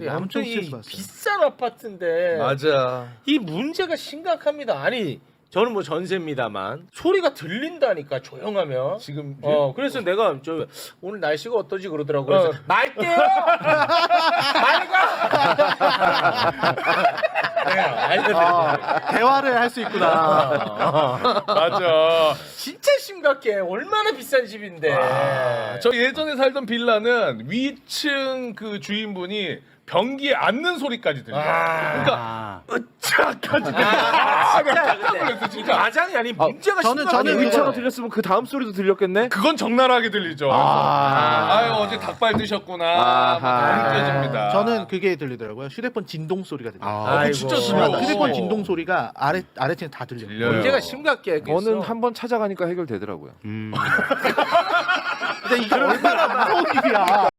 아무튼 이 스트레스 받았어요. 비싼 아파트인데 맞아. 이 문제가 심각합니다. 아니 저는 뭐 전세입니다만 소리가 들린다니까 조용하면 지금 그래서 내가 저 오늘 날씨가 어떠지 그러더라고. 그래서 말게요. 말가. 내가 알거든. 대화를 할 수 있구나. 맞아. 진짜 심각해. 얼마나 비싼 집인데. 저 예전에 살던 빌라는 위층 그 주인분이 변기에 앉는 소리까지 들려. 그러니까 으차까지 진짜 근데 놀랐어, 진짜. 가장이 아니 문제가 저는 심각해. 의차가 들렸으면 그 다음 소리도 들렸겠네. 그건 적나라하게 들리죠. 아유 어제 닭발 드셨구나. 아하. 느껴집니다. 저는 그게 들리더라고요. 휴대폰 진동 소리가 들려요. 아이고. 진짜 들려. 휴대폰 진동 소리가 아래층에 다 들려요. 들려요. 문제가 심각해. 저는 한번 찾아가니까 해결되더라고요. 근데 이게 얼마나 무서운 일이야.